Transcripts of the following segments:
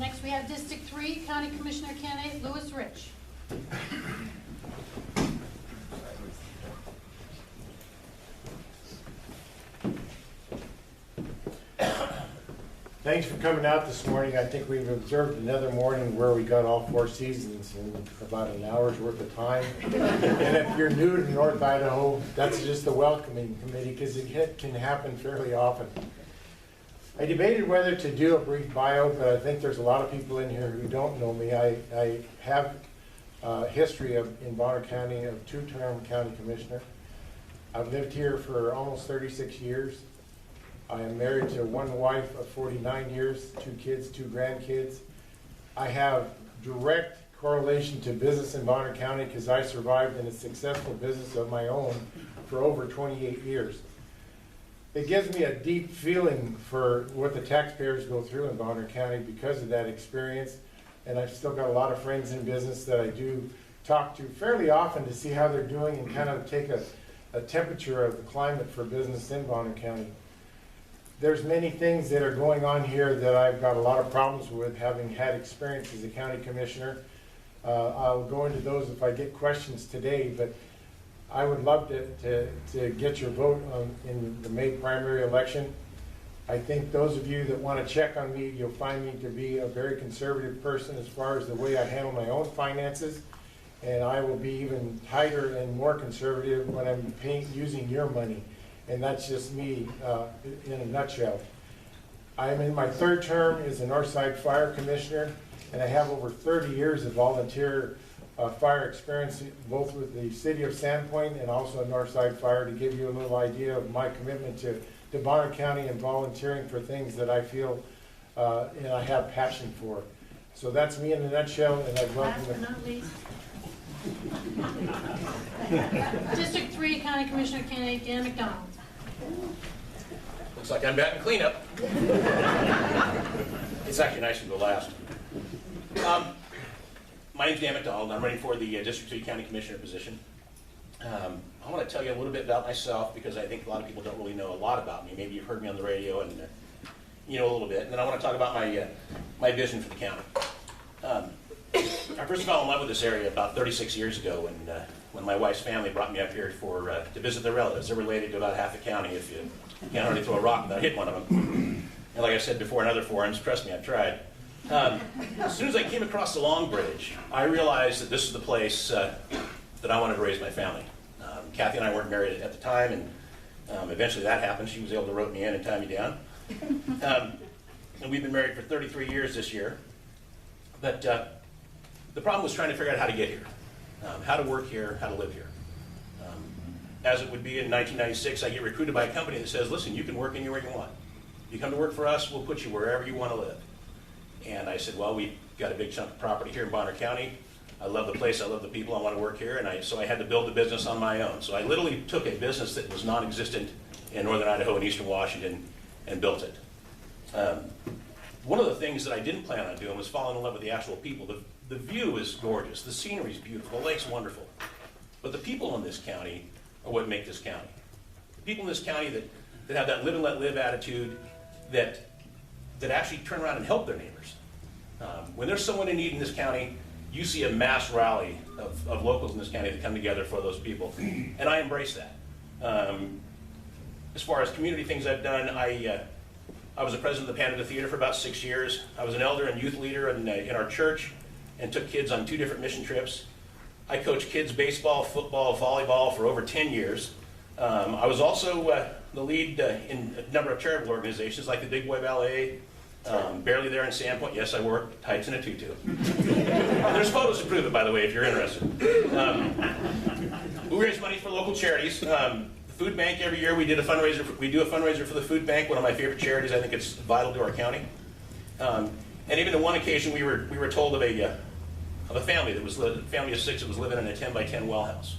Next, we have District 3 County Commissioner candidate Lewis Rich. Thanks for coming out this morning. I think we've observed another morning where we got all 4 seasons in about an hour's worth of time. And if you're new to North Idaho, that's just the welcoming committee because it can happen fairly often. I debated whether to do a brief bio, but I think there's a lot of people in here who don't know me. I have a history in Bonner County of 2-term county commissioner. I've lived here for almost 36 years. I am married to one wife of 49 years, 2 kids, 2 grandkids. I have direct correlation to business in Bonner County because I survived in a successful business of my own for over 28 years. It gives me a deep feeling for what the taxpayers go through in Bonner County because of that experience. And I've still got a lot of friends in business that I do talk to fairly often to see how they're doing and kind of take a temperature of the climate for business in Bonner County. There's many things that are going on here that I've got a lot of problems with, having had experience as a county commissioner. I'll go into those if I get questions today, but I would love to get your vote in the May primary election. I think those of you that want to check on me, you'll find me to be a very conservative person as far as the way I handle my own finances, and I will be even tighter and more conservative when I'm using your money. And that's just me in a nutshell. I am in my 3rd term as a Northside Fire Commissioner, and I have over 30 years of volunteer fire experience, both with the city of Sandpoint and also Northside Fire, to give you a little idea of my commitment to Bonner County and volunteering for things that I feel and I have passion for. So that's me in a nutshell, and I'd love to. Last but not least. District 3 County Commissioner candidate Dan McDonald. Looks like I'm back in cleanup. It's actually nice to go last. My name's Dan McDonald. I'm running for the District 3 County Commissioner position. I want to tell you a little bit about myself because I think a lot of people don't really know a lot about me. Maybe you've heard me on the radio and you know a little bit. And then I want to talk about my vision for the county. I first fell in love with this area about 36 years ago when my wife's family brought me up here to visit their relatives. They're related to about half the county if you can't hardly throw a rock without hitting one of them. And like I said before in other forums, trust me, I've tried. As soon as I came across the Long Bridge, I realized that this is the place that I wanted to raise my family. Kathy and I weren't married at the time, and eventually that happened. She was able to rope me in and tie me down. And we've been married for 33 years this year. But the problem was trying to figure out how to get here, how to work here, how to live here. As it would be in 1996, I get recruited by a company that says, listen, you can work anywhere you want. You come to work for us, we'll put you wherever you want to live. And I said, well, we've got a big chunk of property here in Bonner County. I love the place, I love the people, I want to work here, and so I had to build a business on my own. So I literally took a business that was non-existent in northern Idaho and eastern Washington and built it. One of the things that I didn't plan on doing was falling in love with the actual people. The view is gorgeous, the scenery is beautiful, the lake's wonderful. But the people in this county are what make this county. The people in this county that have that live and let live attitude that actually turn around and help their neighbors. When there's someone in need in this county, you see a mass rally of locals in this county that come together for those people. And I embrace that. As far as community things I've done, I was the president of the Canada Theater for about 6 years. I was an elder and youth leader in our church and took kids on 2 different mission trips. I coached kids baseball, football, volleyball for over 10 years. I was also the lead in a number of charitable organizations like the Big Boy Ballet, barely there in Sandpoint. Yes, I wore tights and a tutu. There's photos to prove it, by the way, if you're interested. We raise money for local charities. The food bank every year we do a fundraiser for the food bank, one of my favorite charities. I think it's vital to our county. And even on one occasion we were told of a family that was a family of 6 that was living in a 10-by-10 well house.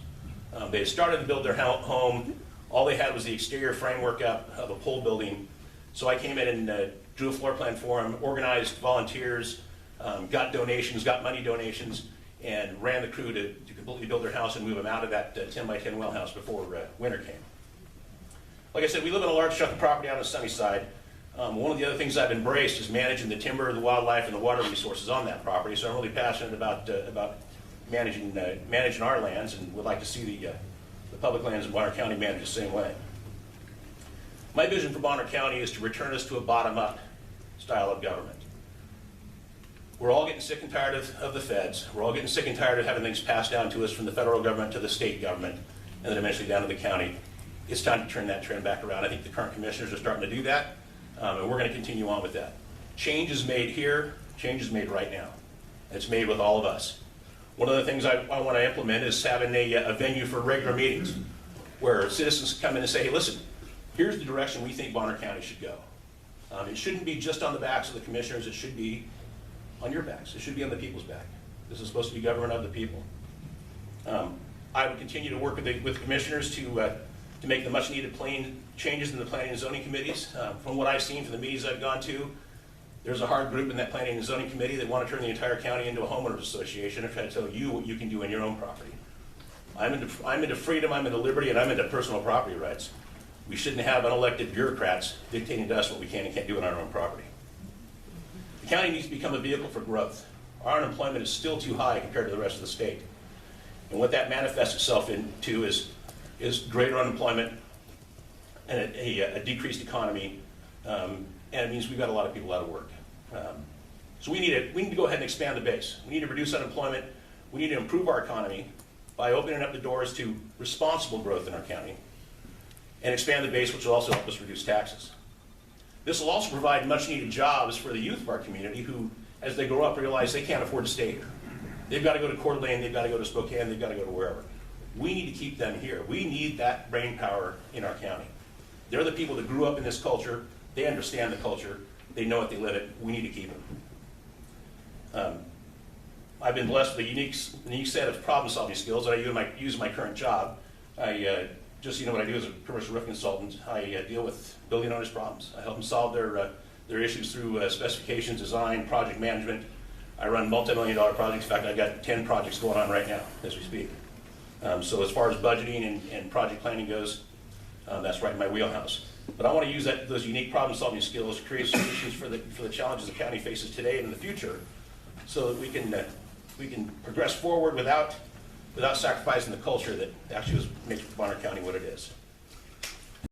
They had started to build their home. All they had was the exterior framework up of a pole building. So I came in and drew a floor plan for them, organized volunteers, got donations, got money donations, and ran the crew to completely build their house and move them out of that 10-by-10 well house before winter came. Like I said, we live on a large chunk of property out on the sunny side. One of the other things I've embraced is managing the timber, the wildlife, and the water resources on that property. So I'm really passionate about managing our lands, and would like to see the public lands in Bonner County managed the same way. My vision for Bonner County is to return us to a bottom-up style of government. We're all getting sick and tired of the feds. We're all getting sick and tired of having things passed down to us from the federal government to the state government, and then eventually down to the county. It's time to turn that trend back around. I think the current commissioners are starting to do that, and we're going to continue on with that. Change is made here. Change is made right now. It's made with all of us. One of the things I want to implement is having a venue for regular meetings where citizens come in and say, hey, listen, here's the direction we think Bonner County should go. It shouldn't be just on the backs of the commissioners. It should be on your backs. It should be on the people's back. This is supposed to be government of the people. I would continue to work with commissioners to make the much needed changes in the planning and zoning committees. From what I've seen from the meetings I've gone to, there's a hard group in that planning and zoning committee that want to turn the entire county into a homeowners association and try to tell you what you can do on your own property. I'm into freedom, I'm into liberty, and I'm into personal property rights. We shouldn't have unelected bureaucrats dictating to us what we can and can't do on our own property. The county needs to become a vehicle for growth. Our unemployment is still too high compared to the rest of the state. And what that manifests itself into is greater unemployment and a decreased economy, and it means we've got a lot of people out of work. So we need to go ahead and expand the base. We need to reduce unemployment. We need to improve our economy by opening up the doors to responsible growth in our county, and expand the base, which will also help us reduce taxes. This will also provide much needed jobs for the youth of our community who, as they grow up, realize they can't afford to stay here. They've got to go to Coeur d'Alene, they've got to go to Spokane, they've got to go to wherever. We need to keep them here. We need that brain power in our county. They're the people that grew up in this culture. They understand the culture. They know it, they live it. We need to keep them. I've been blessed with a unique set of problem-solving skills that I use in my current job. Just so you know what I do as a commercial roof consultant, I deal with building owners' problems. I help them solve their issues through specifications, design, project management. I run multi-million-dollar projects. In fact, I've got 10 projects going on right now as we speak. So as far as budgeting and project planning goes, that's right in my wheelhouse. But I want to use those unique problem-solving skills to create solutions for the challenges the county faces today and in the future, so that we can progress forward without sacrificing the culture that actually makes Bonner County what it is.